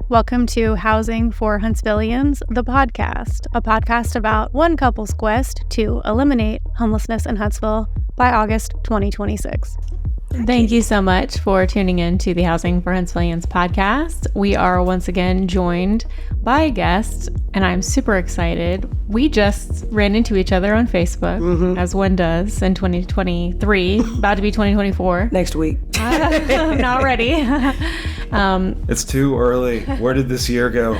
Welcome to Housing for Huntsvillians, the podcast, a podcast about one couple's quest to eliminate homelessness in Huntsville by August 2026. Thank you so much for tuning in to the Housing for Huntsvillians podcast. We are once again joined by a guest, and I'm super excited. We just ran into each other on Facebook, as one does in 2023, about to be 2024. Next week. I'm not ready. It's too early. Where did this year go?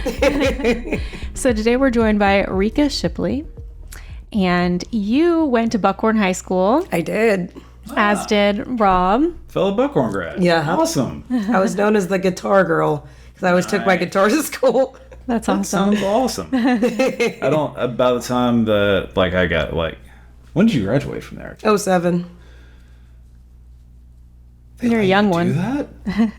So today we're joined by Rika Shipley, and you went to Buckhorn High School. I did. As did Rob. Fellow Buckhorn grad. Yeah. Awesome. I was known as the guitar girl because I always took my guitar to school. That's That awesome. sounds awesome. By the time I got when did you graduate from there? 07. You're a young one. Do that?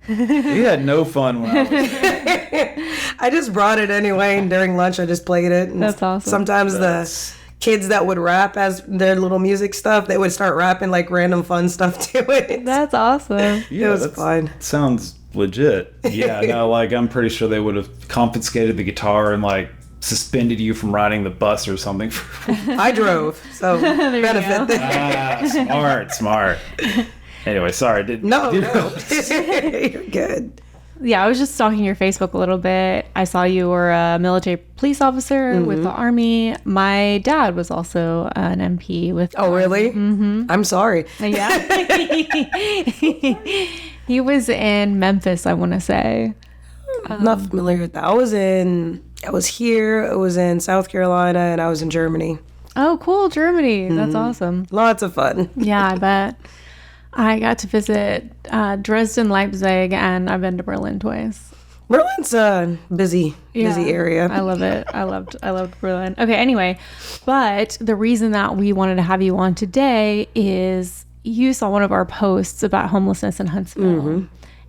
You had no fun when I was there. I just brought it anyway, and during lunch I just played it. And That's awesome. Sometimes the kids that would rap as their little music stuff, they would start rapping like random fun stuff to it. That's awesome. It was fun. Sounds legit. Yeah, no, I'm pretty sure they would have confiscated the guitar and suspended you from riding the bus or something. I drove, so benefit there. Smart. Anyway, sorry. No. You're good. Yeah, I was just stalking your Facebook a little bit. I saw you were a military police officer with the Army. My dad was also an MP with. Oh, really? Mm-hmm. I'm sorry. Yeah. He was in Memphis, I want to say. I'm not familiar with that. I was here, I was in South Carolina, and I was in Germany. Oh, cool. Germany. That's awesome. Lots of fun. Yeah, I bet. I got to visit Dresden, Leipzig, and I've been to Berlin twice. Berlin's a busy area. I love it. I loved Berlin. Okay, anyway, but the reason that we wanted to have you on today is you saw one of our posts about homelessness in Huntsville,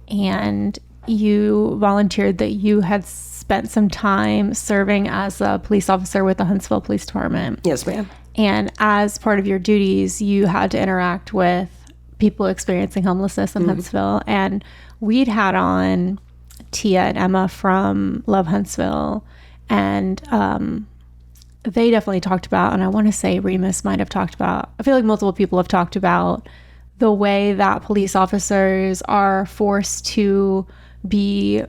and you volunteered that you had spent some time serving as a police officer with the Huntsville Police Department. Yes, ma'am. And as part of your duties, you had to interact with people experiencing homelessness in Huntsville. And we'd had on Tia and Emma from Love Huntsville, and they definitely talked about, and I want to say Remus might have talked about, I feel like multiple people have talked about the way that police officers are forced to be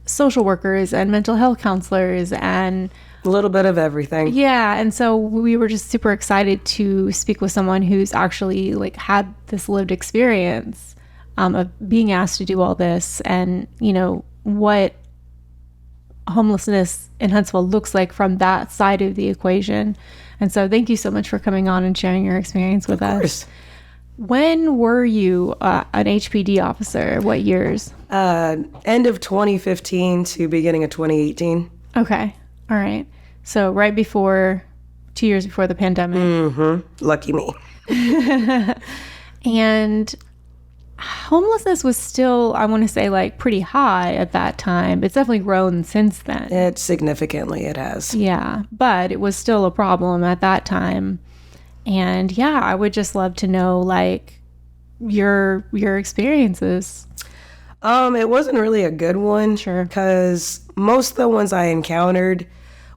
social workers and mental health counselors and A little bit of everything. yeah. And so we were just super excited to speak with someone who's actually had this lived experience of being asked to do all this, and what homelessness in Huntsville looks like from that side of the equation. And so thank you so much for coming on and sharing your experience with us. Of course. When were you an HPD officer? What years? End of 2015 to beginning of 2018. Okay. All right. So right before, 2 years before the pandemic. Lucky me. And homelessness was still, I want to say, pretty high at that time. It's definitely grown since then. It has. Yeah. But it was still a problem at that time. And yeah, I would just love to know, your experiences. It wasn't really a good one. Sure. Because most of the ones I encountered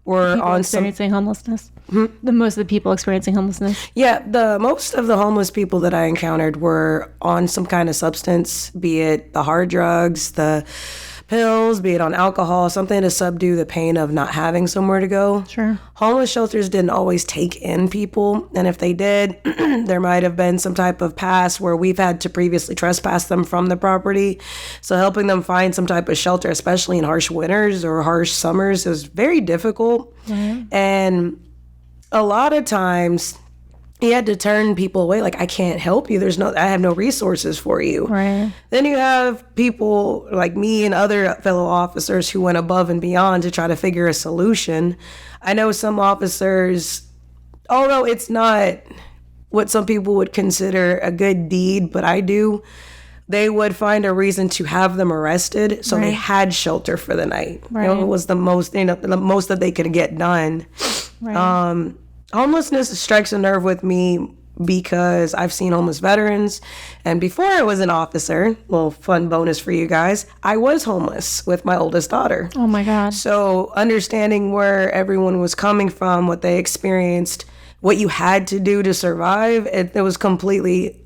were People on some... experiencing homelessness. The most of the people experiencing homelessness. Yeah, most of the homeless people that I encountered were on some kind of substance, be it the hard drugs, the pills, be it on alcohol, something to subdue the pain of not having somewhere to go. Sure. Homeless shelters didn't always take in people, and if they did, there might have been some type of pass where we've had to previously trespass them from the property. So helping them find some type of shelter, especially in harsh winters or harsh summers, is very difficult. And a lot of times he had to turn people away, I can't help you. I have no resources for you. Right. Then you have people like me and other fellow officers who went above and beyond to try to figure a solution. I know some officers, although it's not what some people would consider a good deed, but I do, they would find a reason to have them arrested, so they had shelter for the night. Right. It was the most, the most that they could get done. Right. Homelessness strikes a nerve with me because I've seen homeless veterans. And before I was an officer, little fun bonus for you guys, I was homeless with my oldest daughter. Oh my God. So understanding where everyone was coming from, what they experienced, what you had to do to survive, it was completely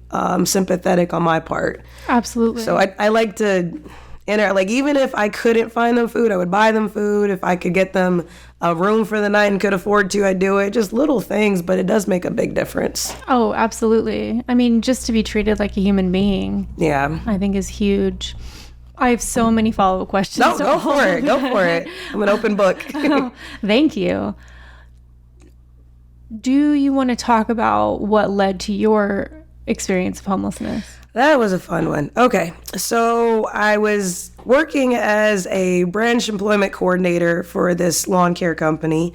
sympathetic on my part. Absolutely. So I like to, like, even if I couldn't find them food, I would buy them food. If I could get them a room for the night and could afford to, I'd do it. Just little things, but it does make a big difference. Oh, absolutely. I mean, just to be treated like a human being, Yeah. I think is huge. I have so many follow-up questions. No, go for it. Go for it. I'm an open book. Thank you. Do you want to talk about what led to your experience of homelessness? That was a fun one. Okay. So I was working as a branch employment coordinator for this lawn care company.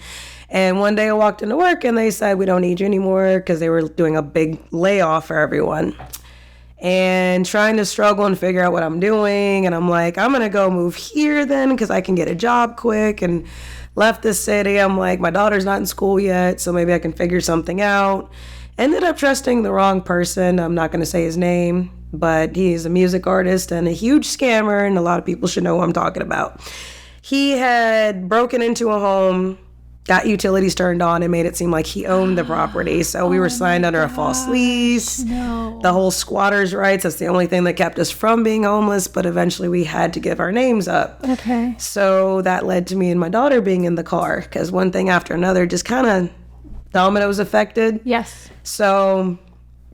And one day I walked into work and they said, we don't need you anymore, because they were doing a big layoff for everyone. And trying to struggle and figure out what I'm doing. And I'm like, I'm going to go move here then because I can get a job quick. And left the city. I'm like, my daughter's not in school yet, so maybe I can figure something out. Ended up trusting the wrong person. I'm not going to say his name, but he's a music artist and a huge scammer, and a lot of people should know who I'm talking about. He had broken into a home, got utilities turned on, and made it seem like he owned the property. So we were signed under a false lease. No. The whole squatter's rights, that's the only thing that kept us from being homeless, but eventually we had to give our names up. Okay. So that led to me and my daughter being in the car, because one thing after another just kind of dominoes affected. Yes. So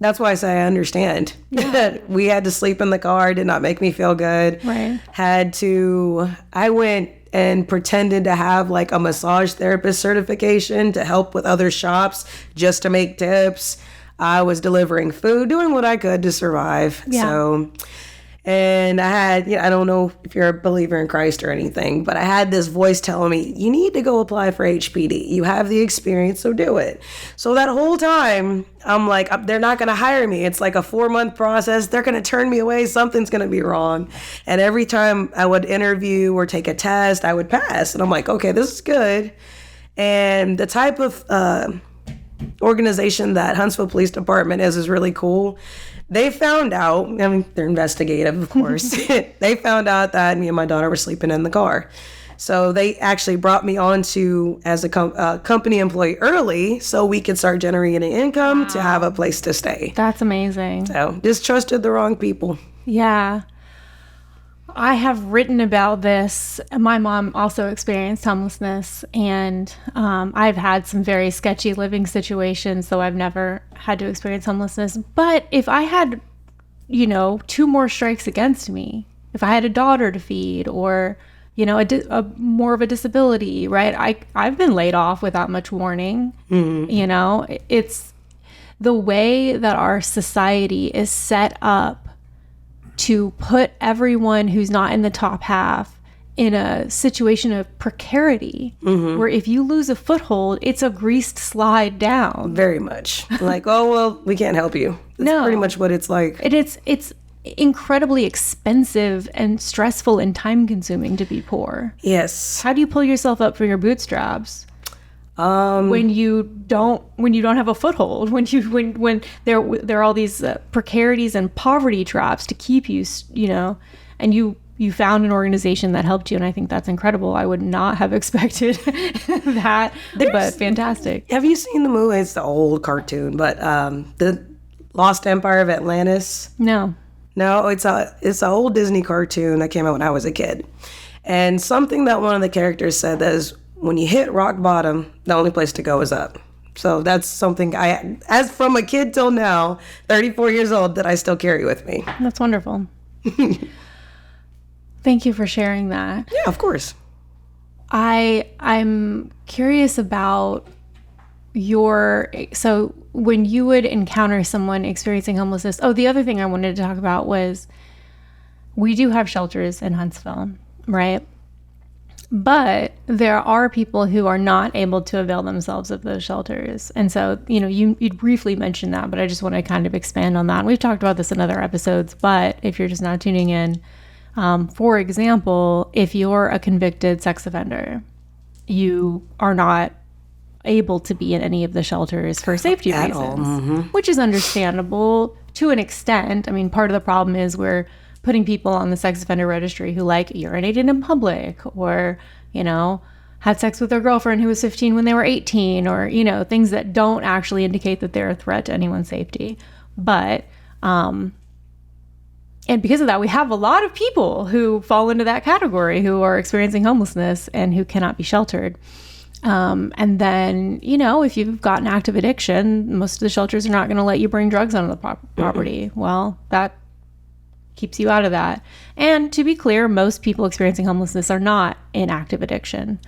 that's why I say I understand. Yeah. We had to sleep in the car, did not make me feel good. Right. I went and pretended to have like a massage therapist certification to help with other shops just to make tips. I was delivering food, doing what I could to survive. Yeah. So, and I had, I don't know if you're a believer in Christ or anything, but I had this voice telling me, you need to go apply for HPD. You have the experience, so do it. So that whole time, I'm like, they're not going to hire me. It's like a 4-month process. They're going to turn me away. Something's going to be wrong. And every time I would interview or take a test, I would pass. And I'm like, okay, this is good. And the type of organization that Huntsville Police Department is really cool. They found out, I mean, they're investigative, of course. They found out that me and my daughter were sleeping in the car. So they actually brought me on to as a company employee early so we could start generating income to have a place to stay. That's amazing. So just trusted the wrong people. Yeah. I have written about this. My mom also experienced homelessness, and I've had some very sketchy living situations, though I've never had to experience homelessness. But if I had, 2 more strikes against me, if I had a daughter to feed or, a more of a disability, right? I've been laid off without much warning. Mm-hmm. It's the way that our society is set up to put everyone who's not in the top half in a situation of precarity, where if you lose a foothold, it's a greased slide down. Very much. Like, oh, well, we can't help you. That's pretty much what it's like. It's incredibly expensive and stressful and time consuming to be poor. Yes. How do you pull yourself up from your bootstraps? When you don't have a foothold, when there are all these precarities and poverty traps to keep you, and you found an organization that helped you, and I think that's incredible. I would not have expected that, but fantastic. Have you seen the movie? It's the old cartoon, but the Lost Empire of Atlantis. No, it's an old Disney cartoon that came out when I was a kid, and something that one of the characters said is, when you hit rock bottom, the only place to go is up. So that's something as from a kid till now, 34 years old, that I still carry with me. That's wonderful. Thank you for sharing that. Yeah, of course. I'm curious about so when you would encounter someone experiencing homelessness. Oh, the other thing I wanted to talk about was we do have shelters in Huntsville, right? But there are people who are not able to avail themselves of those shelters. And so, you briefly mentioned that, but I just want to kind of expand on that. We've talked about this in other episodes, but if you're just not tuning in, for example, if you're a convicted sex offender, you are not able to be in any of the shelters for safety At reasons, all. Mm-hmm. which is understandable to an extent. I mean, part of the problem is we're putting people on the sex offender registry who like urinated in public or, you know, had sex with their girlfriend who was 15 when they were 18, or, you know, things that don't actually indicate that they're a threat to anyone's safety. But, and because of that, we have a lot of people who fall into that category who are experiencing homelessness and who cannot be sheltered. And then, you know, if you've got an active addiction, most of the shelters are not going to let you bring drugs onto the property. Well, that keeps you out of that. And to be clear, most people experiencing homelessness are not in active addiction,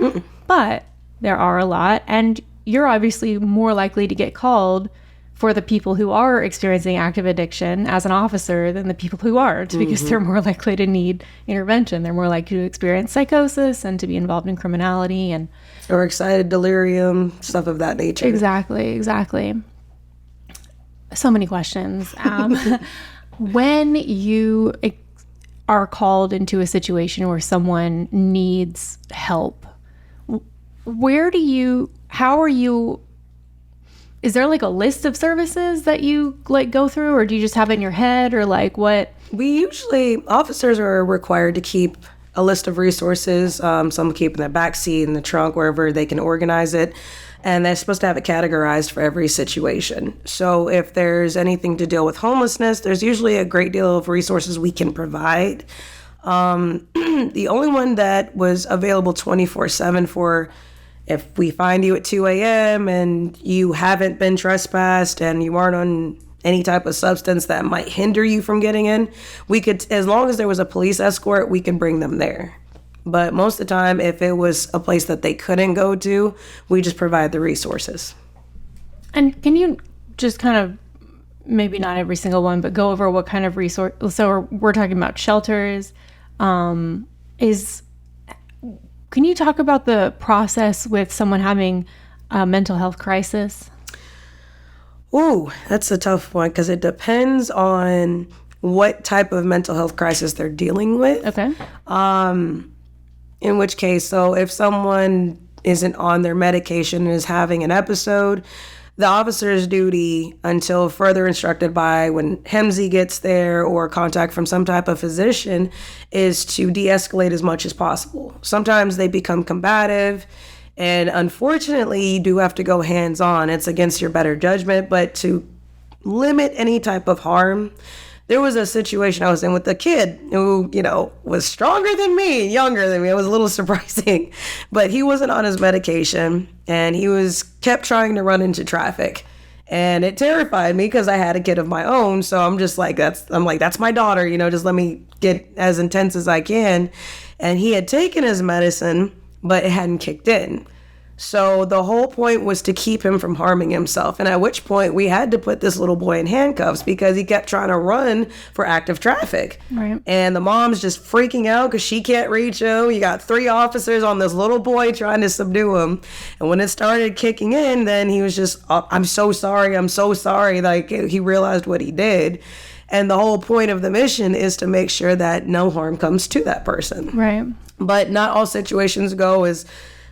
but there are a lot. And you're obviously more likely to get called for the people who are experiencing active addiction as an officer than the people who aren't, because they're more likely to need intervention. They're more likely to experience psychosis and to be involved in criminality and or excited delirium, stuff of that nature. Exactly. So many questions. When you are called into a situation where someone needs help, how are you, is there like a list of services that you like go through, or do you just have it in your head, or like what? Officers are required to keep a list of resources. Some keep in the back seat, in the trunk, wherever they can organize it. And they're supposed to have it categorized for every situation. So if there's anything to deal with homelessness, there's usually a great deal of resources we can provide. The only one that was available 24/7 for if we find you at 2 a.m. and you haven't been trespassed and you aren't on any type of substance that might hinder you from getting in, we could, as long as there was a police escort, we can bring them there. But most of the time, if it was a place that they couldn't go to, we just provide the resources. And can you just kind of, maybe not every single one, but go over what kind of resource? So we're talking about shelters. Can you talk about the process with someone having a mental health crisis? Ooh, that's a tough one because it depends on what type of mental health crisis they're dealing with. Okay. In which case, so if someone isn't on their medication and is having an episode, the officer's duty, until further instructed by when HEMSI gets there or contact from some type of physician, is to de-escalate as much as possible. Sometimes they become combative, and unfortunately, you do have to go hands-on. It's against your better judgment, but to limit any type of harm. There was a situation I was in with a kid who, you know, was stronger than me, younger than me. It was a little surprising, but he wasn't on his medication and he kept trying to run into traffic, and it terrified me because I had a kid of my own. So I'm just like, that's my daughter, you know, just let me get as intense as I can. And he had taken his medicine, but it hadn't kicked in. So the whole point was to keep him from harming himself. And at which point we had to put this little boy in handcuffs because he kept trying to run for active traffic. Right. And the mom's just freaking out because she can't reach him. You got 3 officers on this little boy trying to subdue him. And when it started kicking in, then he was just, I'm so sorry. Like, he realized what he did. And the whole point of the mission is to make sure that no harm comes to that person. Right. But not all situations go as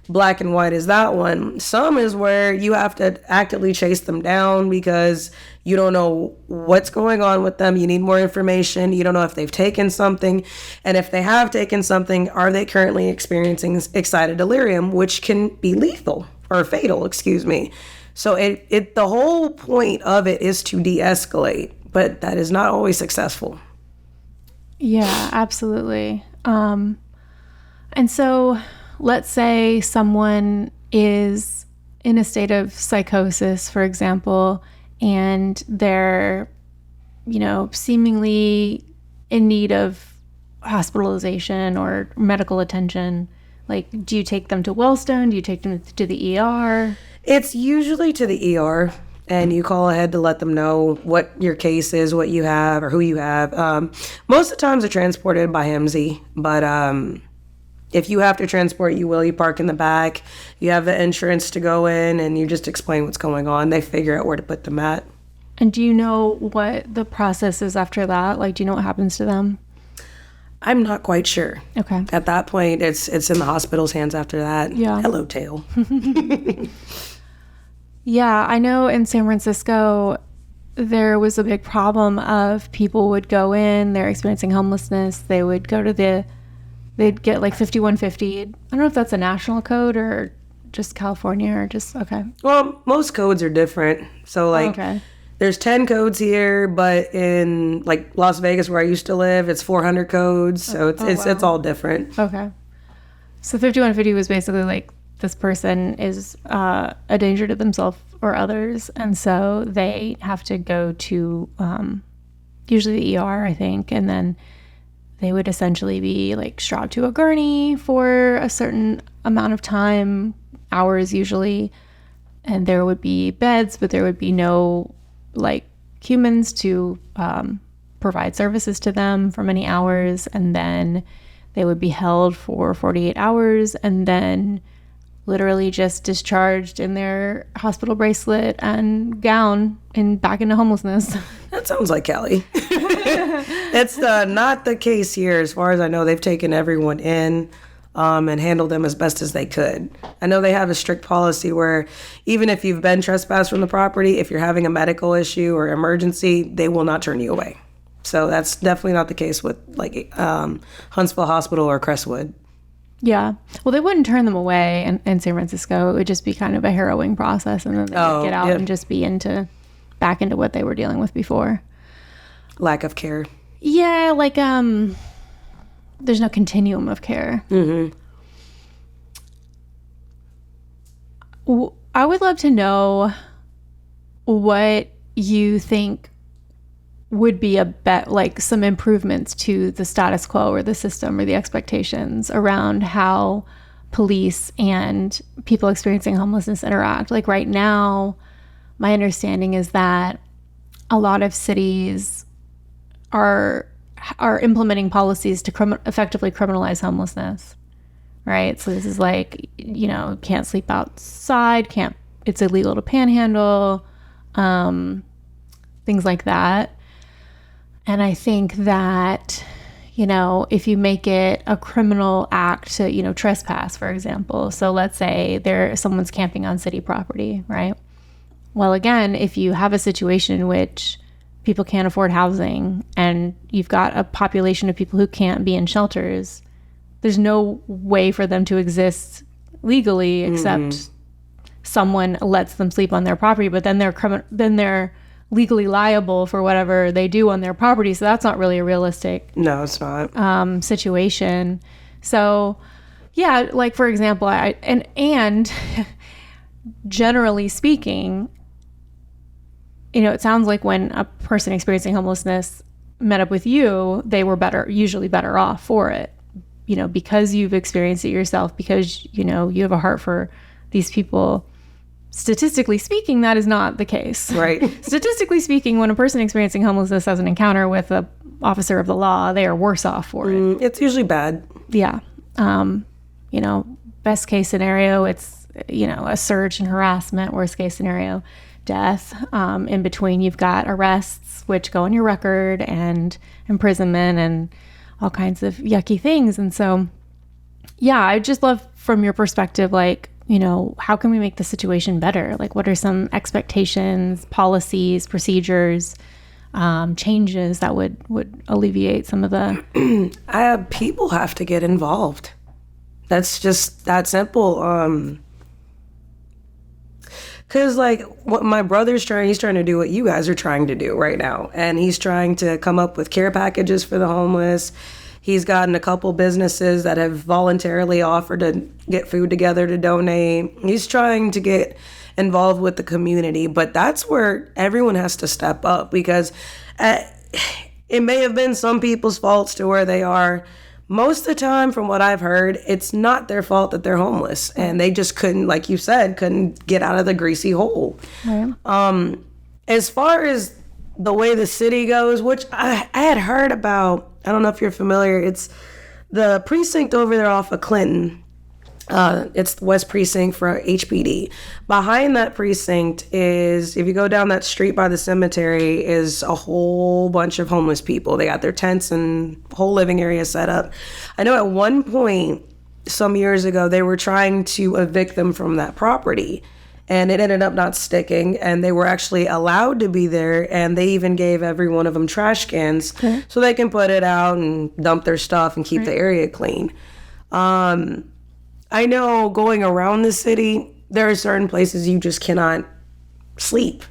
black and white as that one. Some is where you have to actively chase them down because you don't know what's going on with them. You need more information. You don't know if they've taken something. And if they have taken something, are they currently experiencing excited delirium, which can be lethal or fatal, excuse me. So the whole point of it is to de-escalate, but that is not always successful. Yeah, absolutely. And so let's say someone is in a state of psychosis, for example, and they're, you know, seemingly in need of hospitalization or medical attention. Like, do you take them to Wellstone? Do you take them to the ER? It's usually to the ER, and you call ahead to let them know what your case is, what you have, or who you have. Most of the times they're transported by HEMSI, but if you have to transport, you park in the back. You have the insurance to go in, and you just explain what's going on. They figure out where to put them at. And do you know what the process is after that? Like, do you know what happens to them? I'm not quite sure. Okay. At that point, it's in the hospital's hands after that. Yeah. Hello, tail. Yeah, I know in San Francisco, there was a big problem of people would go in, they're experiencing homelessness. They would go to they'd get like 5150. I don't know if that's a national code or just California or just, okay. Well, most codes are different. So like Okay. there's 10 codes here, but in like Las Vegas where I used to live, it's 400 codes. So it's all different. Okay. So 5150 was basically like this person is a danger to themselves or others. And so they have to go to usually the ER, I think. And then they would essentially be like strapped to a gurney for a certain amount of time, hours usually. And there would be beds, but there would be no like humans to provide services to them for many hours. And then they would be held for 48 hours and then literally just discharged in their hospital bracelet and gown and back into homelessness. That sounds like Cali. It's not the case here. As far as I know, they've taken everyone in and handled them as best as they could. I know they have a strict policy where even if you've been trespassed from the property, if you're having a medical issue or emergency, they will not turn you away. So that's definitely not the case with like Huntsville Hospital or Crestwood. Yeah. Well, they wouldn't turn them away in San Francisco. It would just be kind of a harrowing process. And then they would get out and just be back into what they were dealing with before. Lack of care. Yeah. Like, there's no continuum of care. Mm-hmm. I would love to know what you think would be like some improvements to the status quo or the system or the expectations around how police and people experiencing homelessness interact. Like right now, my understanding is that a lot of cities are implementing policies to effectively criminalize homelessness, right? So this is like, can't sleep outside, it's illegal to panhandle, things like that. And I think that, if you make it a criminal act to, trespass, for example. So let's say someone's camping on city property, right? Well, again, if you have a situation in which people can't afford housing and you've got a population of people who can't be in shelters, there's no way for them to exist legally except someone lets them sleep on their property, but then they're legally liable for whatever they do on their property. So that's not really a realistic No, it's not. situation. So yeah, like for example, and generally speaking, it sounds like when a person experiencing homelessness met up with you, they were usually better off for it, because you've experienced it yourself, because, you have a heart for these people. Statistically speaking, that is not the case. Right. Statistically speaking, when a person experiencing homelessness has an encounter with an officer of the law, they are worse off for it. It's usually bad. Yeah. Best case scenario, it's, a surge in harassment. Worst case scenario, death. In between, you've got arrests, which go on your record, and imprisonment and all kinds of yucky things. And so, yeah, I just love from your perspective, like, how can we make the situation better? Like, what are some expectations, policies, procedures, changes that would alleviate some of the... People have to get involved. That's just that simple. Because, like, what my brother's he's trying to do what you guys are trying to do right now. And he's trying to come up with care packages for the homeless. He's gotten a couple businesses that have voluntarily offered to get food together to donate. He's trying to get involved with the community, but that's where everyone has to step up, because it may have been some people's faults to where they are. Most of the time, from what I've heard, it's not their fault that they're homeless, and they just couldn't, like you said, couldn't get out of the greasy hole. Right. As far as the way the city goes, which I had heard about, I don't know if you're familiar, it's the precinct over there off of Clinton. It's the West Precinct for HPD. Behind that precinct is, if you go down that street by the cemetery, is a whole bunch of homeless people. They got their tents and whole living area set up. I know at one point, some years ago, they were trying to evict them from that property. and it ended up not sticking, and they were actually allowed to be there, and they even gave every one of them trash cans so they can put it out and dump their stuff and keep the area clean. I know going around the city, there are certain places you just cannot sleep.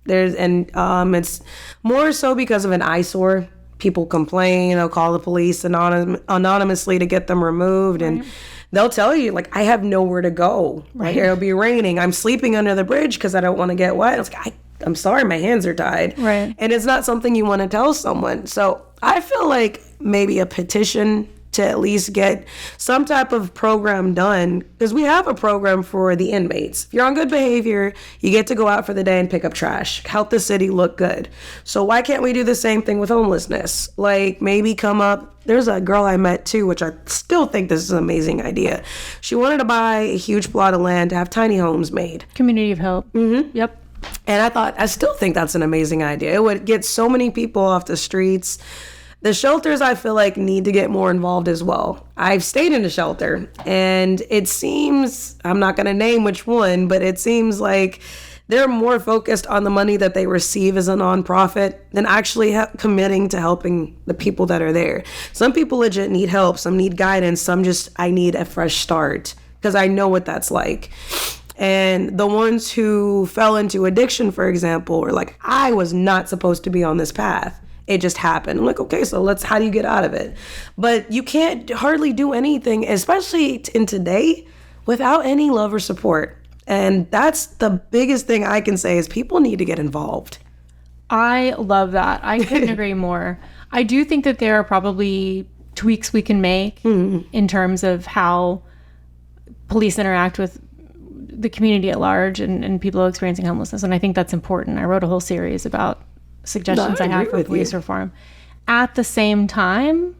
It's more so because of an eyesore. People complain, they'll call the police anonymously to get them removed, and they'll tell you, like, I have nowhere to go. Right. It'll be raining. I'm sleeping under the bridge because I don't want to get wet. It's like, I'm sorry, my hands are tied. Right. And it's not something you want to tell someone. So I feel like maybe a petition to at least get some type of program done, because we have a program for the inmates. If you're on good behavior, you get to go out for the day and pick up trash, help the city look good. So why can't we do the same thing with homelessness? Like, maybe come up, there's a girl I met too, which I still think this is an amazing idea. She wanted to buy a huge plot of land to have tiny homes made. Community of Hope. Mm-hmm. Yep. And I still think that's an amazing idea. It would get so many people off the streets. The shelters, I feel like, need to get more involved as well. I've stayed in a shelter, and it seems, I'm not going to name which one, but it seems like they're more focused on the money that they receive as a nonprofit than actually committing to helping the people that are there. Some people legit need help, some need guidance, some just, I need a fresh start, because I know what that's like. And the ones who fell into addiction, for example, are like, I was not supposed to be on this path. It just happened. I'm like, okay, so how do you get out of it? But you can't hardly do anything, especially in today, without any love or support. And that's the biggest thing I can say is people need to get involved. I love that. I couldn't agree more. I do think that there are probably tweaks we can make in terms of how police interact with the community at large and people experiencing homelessness. And I think that's important. I wrote a whole series about suggestions I have for police reform. At the same time,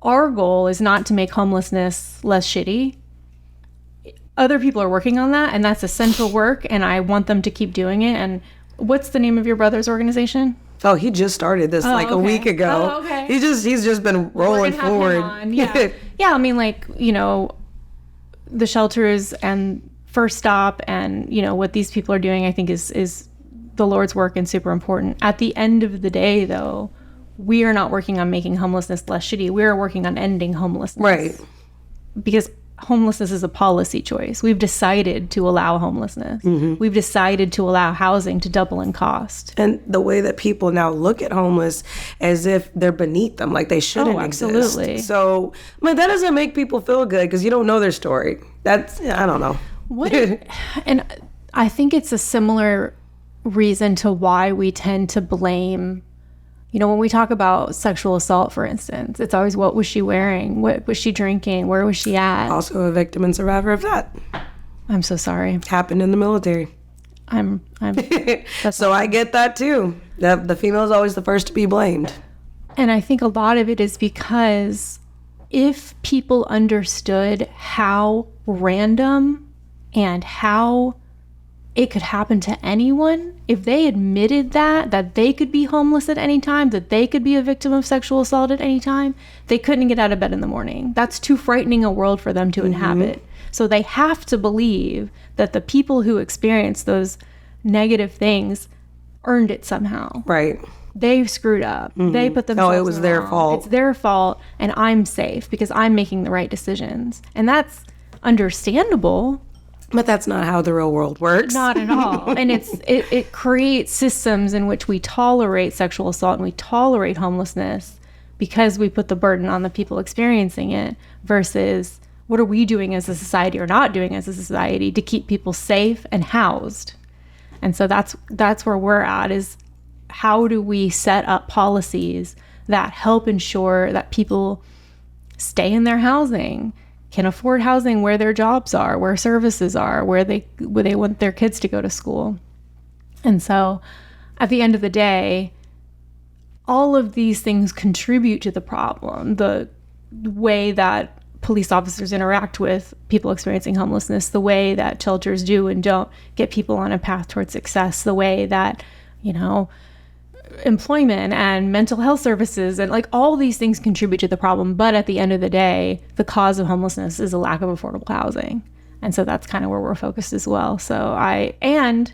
our goal is not to make homelessness less shitty. Other people are working on that, and that's essential work, and I want them to keep doing it. And what's the name of your brother's organization? Oh, he just started this a week ago. Oh, okay. He's just been rolling forward. Yeah. Yeah, I mean, like, you know, the shelters and First Stop and, you know, what these people are doing, I think is the Lord's work and super important. At the end of the day, though, we are not working on making homelessness less shitty. We are working on ending homelessness. Right. Because homelessness is a policy choice. We've decided to allow homelessness. We've decided to allow housing to double in cost. And the way that people now look at homeless as if they're beneath them, like they shouldn't absolutely. exist. So, I mean, that doesn't make people feel good because you don't know their story. That's, I don't know. And I think it's a similar reason to why we tend to blame, you know, when we talk about sexual assault, for instance, it's always, what was she wearing? What was she drinking? Where was she at? Also a victim and survivor of that. I'm so sorry. Happened in the military. So I get that too. The female is always the first to be blamed. And I think a lot of it is because if people understood how random and how it could happen to anyone, if they admitted that they could be homeless at any time, that they could be a victim of sexual assault at any time, they couldn't get out of bed in the morning. That's too frightening a world for them to inhabit. So they have to believe that the people who experience those negative things earned it somehow. Right. They screwed up. They put themselves it was their fault. It's their fault, and I'm safe because I'm making the right decisions. And that's understandable. But that's not how the real world works. Not at all. And it creates systems in which we tolerate sexual assault and we tolerate homelessness because we put the burden on the people experiencing it, versus what are we doing as a society or not doing as a society to keep people safe and housed. And so that's where we're at, is how do we set up policies that help ensure that people stay in their housing, can afford housing where their jobs are, where services are, where they want their kids to go to school. And so at the end of the day, all of these things contribute to the problem. The way that police officers interact with people experiencing homelessness, the way that shelters do and don't get people on a path towards success, the way that, you know, employment and mental health services and like all these things contribute to the problem. But at the end of the day, the cause of homelessness is a lack of affordable housing. And so that's kind of where we're focused as well. And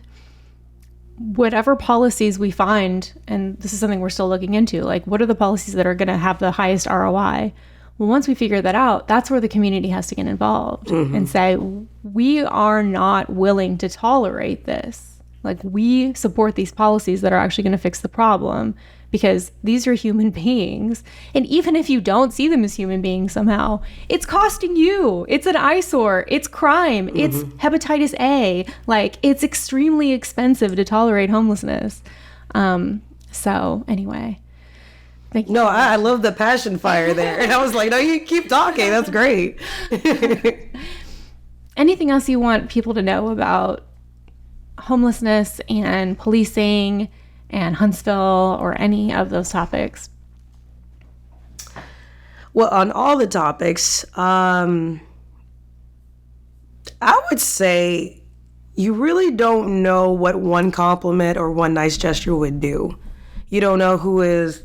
whatever policies we find, and this is something we're still looking into, like what are the policies that are going to have the highest ROI? Well, once we figure that out, that's where the community has to get involved and say, we are not willing to tolerate this. Like, we support these policies that are actually going to fix the problem, because these are human beings. And even if you don't see them as human beings somehow, it's costing you. It's an eyesore. It's crime. It's hepatitis A. Like, it's extremely expensive to tolerate homelessness. So anyway. Thank you. No, I love the passion fire there. And I was like, no, you keep talking. That's great. Anything else you want people to know about homelessness and policing and Huntsville or any of those topics? Well, on all the topics, I would say you really don't know what one compliment or one nice gesture would do. You don't know who is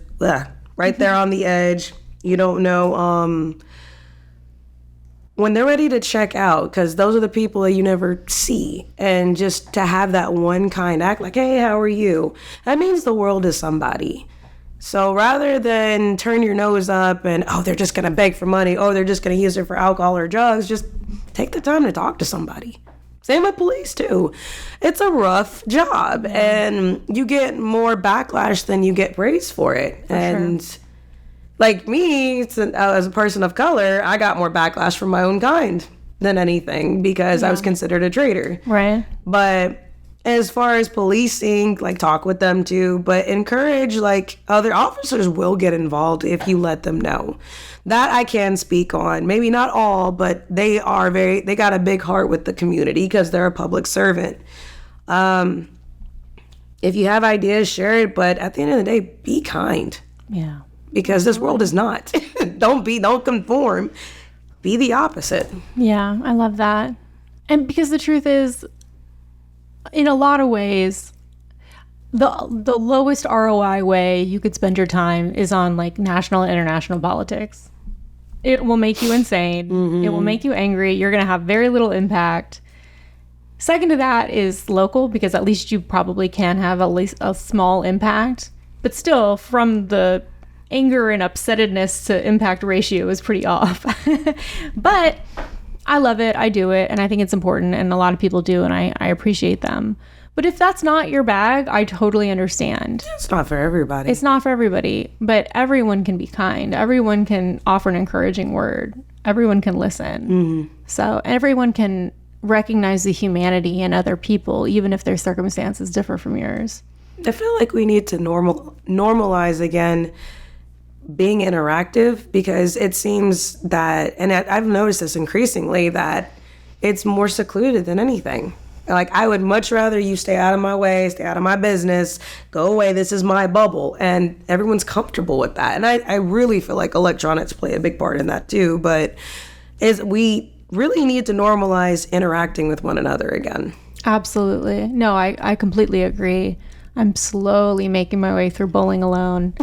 right there on the edge. You don't know when they're ready to check out, because those are the people that you never see. And just to have that one kind act, like, hey, how are you? That means the world to somebody. So rather than turn your nose up and, oh, they're just going to beg for money, oh, they're just going to use it for alcohol or drugs, just take the time to talk to somebody. Same with police, too. It's a rough job, and you get more backlash than you get praise for it. Sure. Like me, as a person of color, I got more backlash from my own kind than anything, because I was considered a traitor. Right. But as far as policing, like, talk with them too, but encourage, like, other officers will get involved if you let them know. That I can speak on. Maybe not all, but they got a big heart with the community because they're a public servant. If you have ideas, share it, but at the end of the day, be kind. Yeah. Because this world is not. Don't conform. Be the opposite. Yeah, I love that. And because the truth is, in a lot of ways, the lowest ROI way you could spend your time is on, like, national and international politics. It will make you insane. It will make you angry. You're going to have very little impact. Second to that is local, because at least you probably can have at least a small impact. But still, from the anger and upsettedness to impact ratio is pretty off. But I love it. I do it. And I think it's important. And a lot of people do. And I appreciate them. But if that's not your bag, I totally understand. It's not for everybody. It's not for everybody. But everyone can be kind. Everyone can offer an encouraging word. Everyone can listen. So everyone can recognize the humanity in other people, even if their circumstances differ from yours. I feel like we need to normalize again being interactive, because it seems that, and I've noticed this increasingly, that it's more secluded than anything. Like, I would much rather you stay out of my way, stay out of my business, go away, this is my bubble, and everyone's comfortable with that. And I really feel like electronics play a big part in that too, but we really need to normalize interacting with one another again. Absolutely. No, I completely agree. I'm slowly making my way through Bowling Alone.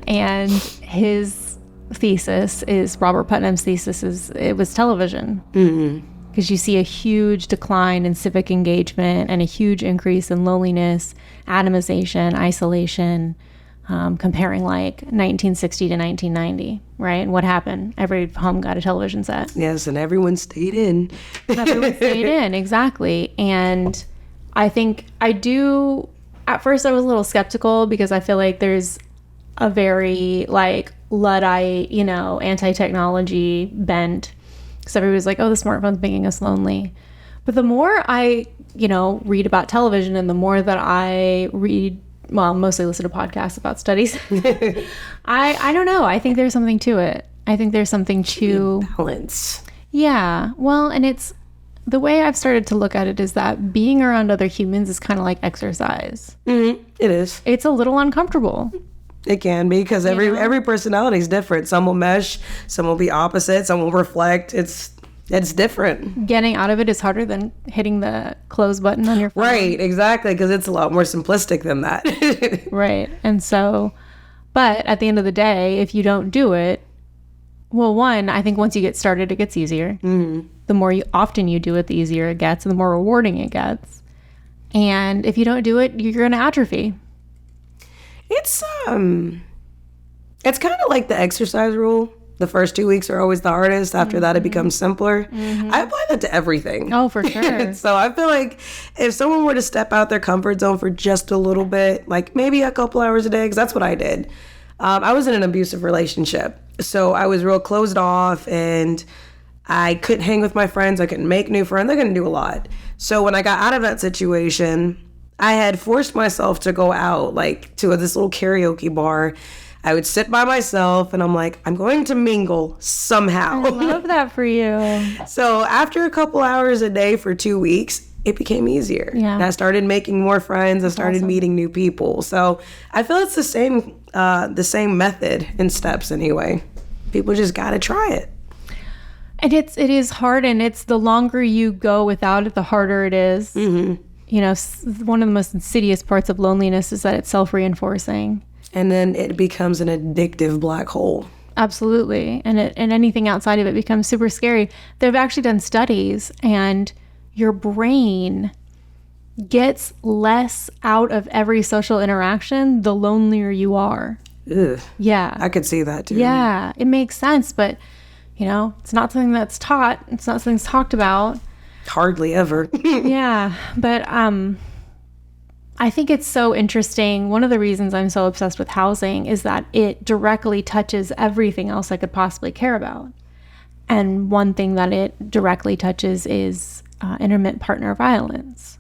And his thesis is, Robert Putnam's thesis is, it was television. Because you see a huge decline in civic engagement and a huge increase in loneliness, atomization, isolation, comparing like 1960 to 1990, right? And what happened? Every home got a television set. Yes, and everyone stayed in. Everyone stayed in, exactly. And I think at first I was a little skeptical, because I feel like there's a very, like, Luddite, anti-technology bent. Because everybody's like, oh, the smartphone's making us lonely. But the more I, read about television, and the more that I read, well, mostly listen to podcasts about studies, I don't know. I think there's something to it. I think there's something to balance. Yeah. Well, and it's, the way I've started to look at it is that being around other humans is kind of like exercise. It is. It's a little uncomfortable. It can be, because every personality is different. Some will mesh, some will be opposite, some will reflect. It's different. Getting out of it is harder than hitting the close button on your phone. Right, exactly, because it's a lot more simplistic than that. Right. And so, but at the end of the day, if you don't do it, well, one, I think once you get started, it gets easier. the more often you do it, the easier it gets and the more rewarding it gets. And if you don't do it, you're going to atrophy. It's kind of like the exercise rule. The first 2 weeks are always the hardest. After that, it becomes simpler. I apply that to everything. Oh, for sure. So I feel like if someone were to step out their comfort zone for just a little bit, like maybe a couple hours a day, because that's what I did. I was in an abusive relationship. So I was real closed off and I couldn't hang with my friends. I couldn't make new friends. I couldn't do a lot. So when I got out of that situation, I had forced myself to go out like to this little karaoke bar. I would sit by myself and I'm like, I'm going to mingle somehow. I love that for you. So after a couple hours a day for 2 weeks, it became easier. Yeah. And I started making more friends. I started meeting new people. So I feel it's the same method and steps anyway. People just got to try it. And it is hard, and it's the longer you go without it, the harder it is. You know, one of the most insidious parts of loneliness is that it's self-reinforcing. And then it becomes an addictive black hole. Absolutely. And anything outside of it becomes super scary. They've actually done studies, and your brain gets less out of every social interaction the lonelier you are. Ugh. Yeah. I could see that too. Yeah. It makes sense, but, you know, it's not something that's taught. It's not something that's talked about. Hardly ever. Yeah. But I think it's so interesting. One of the reasons I'm so obsessed with housing is that it directly touches everything else I could possibly care about. And one thing that it directly touches is intimate partner violence.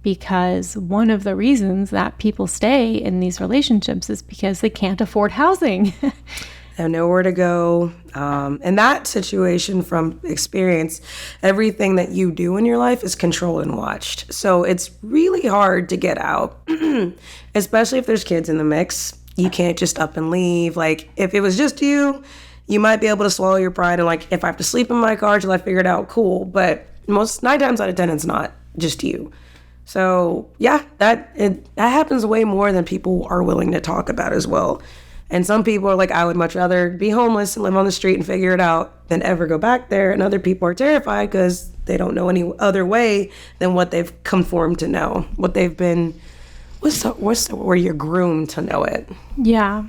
Because one of the reasons that people stay in these relationships is because they can't afford housing. They have nowhere to go. In that situation, from experience, everything that you do in your life is controlled and watched. So it's really hard to get out, especially if there's kids in the mix. You can't just up and leave. Like, if it was just you, you might be able to swallow your pride and like, if I have to sleep in my car till I figure it out, cool. But 9 times out of 10, it's not just you. So yeah, that happens way more than people are willing to talk about as well. And some people are like, I would much rather be homeless and live on the street and figure it out than ever go back there. And other people are terrified because they don't know any other way than what they've conformed to know, what they've been, where you're groomed to know it. Yeah.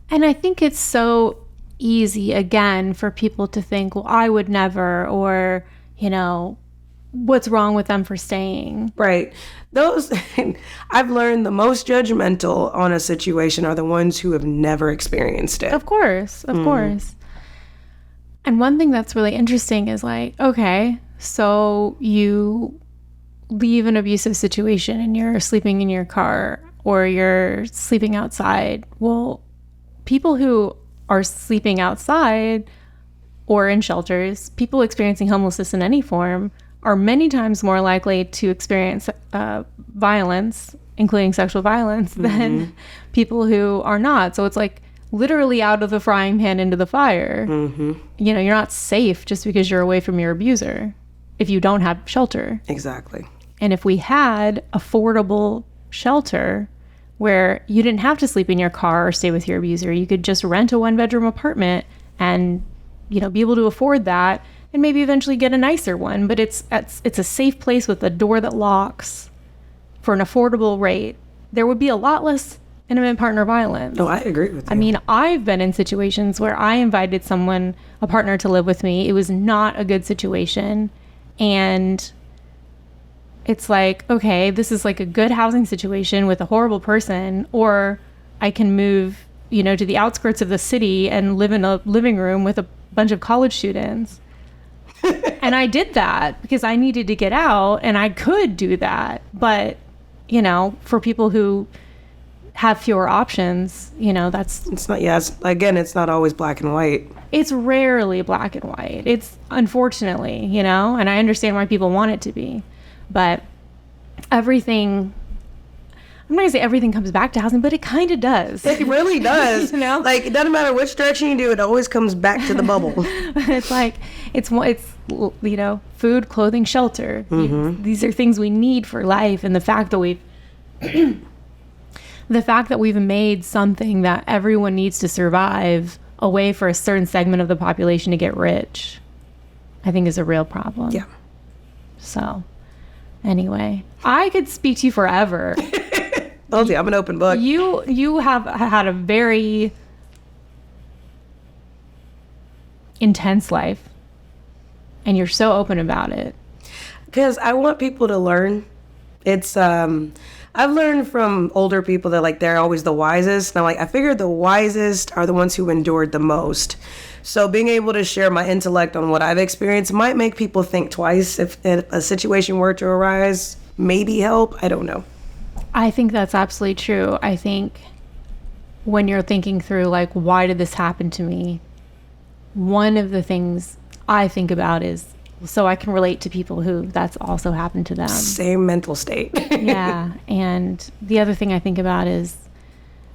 And I think it's so easy, again, for people to think, well, I would never, or, you know, what's wrong with them for staying? Right. Those, I've learned the most judgmental on a situation are the ones who have never experienced it. Of course. And one thing that's really interesting is like, okay, so you leave an abusive situation and you're sleeping in your car or you're sleeping outside. Well, people who are sleeping outside or in shelters, people experiencing homelessness in any form, are many times more likely to experience violence, including sexual violence, than people who are not. So it's like literally out of the frying pan into the fire. You know, you're not safe just because you're away from your abuser if you don't have shelter. Exactly. And if we had affordable shelter where you didn't have to sleep in your car or stay with your abuser, you could just rent a 1-bedroom apartment and, you know, be able to afford that. And maybe eventually get a nicer one, but it's a safe place with a door that locks for an affordable rate. There would be a lot less intimate partner violence. No, I agree with you. I mean, I've been in situations where I invited a partner to live with me. It was not a good situation. And it's like, okay, this is like a good housing situation with a horrible person, or I can move, you know, to the outskirts of the city and live in a living room with a bunch of college students. And I did that because I needed to get out, and I could do that. But, you know, for people who have fewer options, you know, it's not always black and white. It's rarely black and white. It's unfortunately, you know, and I understand why people want it to be. But everything, I'm not gonna say everything comes back to housing, but it kind of does. It really does. You know, like, it doesn't matter which direction you do, it always comes back to the bubble. It's like it's you know, food, clothing, shelter. These are things we need for life, and the fact that we've made something that everyone needs to survive a way for a certain segment of the population to get rich I think is a real problem. Yeah. So, anyway, I could speak to you forever. Told you, I'm an open book. You have had a very intense life, and you're so open about it. Because I want people to learn. It's I've learned from older people that like they're always the wisest. And I'm like, I figured the wisest are the ones who endured the most. So being able to share my intellect on what I've experienced might make people think twice if a situation were to arise. Maybe help. I don't know. I think that's absolutely true. I think when you're thinking through, like, why did this happen to me? One of the things I think about is so I can relate to people who that's also happened to them. Same mental state. Yeah. And the other thing I think about is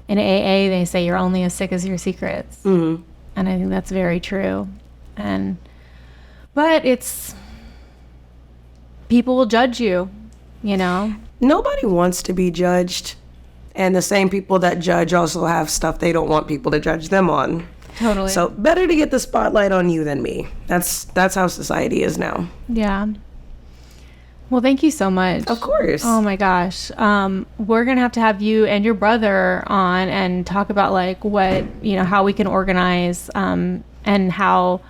in AA, they say you're only as sick as your secrets. Mm-hmm. And I think that's very true. But it's, people will judge you, you know? Nobody wants to be judged. And the same people that judge also have stuff they don't want people to judge them on. Totally. So better to get the spotlight on you than me. That's how society is now. Yeah. Well, thank you so much. Of course. Oh my gosh. We're going to have you and your brother on and talk about like what, you know, how we can organize and how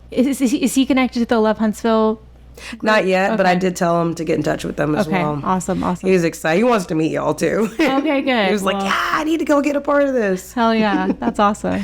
is he connected to the Love Huntsville group? Not yet, Okay. but I did tell him to get in touch with them as well. Awesome. He's excited. He wants to meet y'all too. Okay, good. He was like, yeah, I need to go get a part of this. Hell yeah. That's awesome.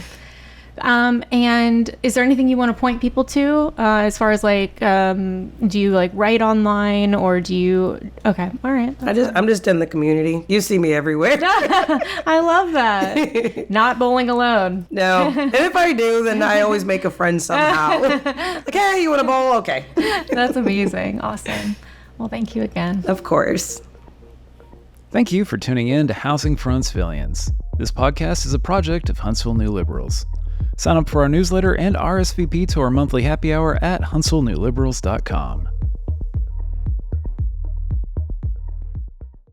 And is there anything you want to point people to as far as like, do you like write online or do you, okay. All right. I'm just in the community. You see me everywhere. I love that. Not bowling alone. No. And if I do, then I always make a friend somehow. Like, hey, you want to bowl? Okay. That's amazing. Awesome. Well, thank you again. Of course. Thank you for tuning in to Housing for Huntsvillians. This podcast is a project of Huntsville New Liberals. Sign up for our newsletter and RSVP to our monthly happy hour at HuntsvilleNewLiberals.com.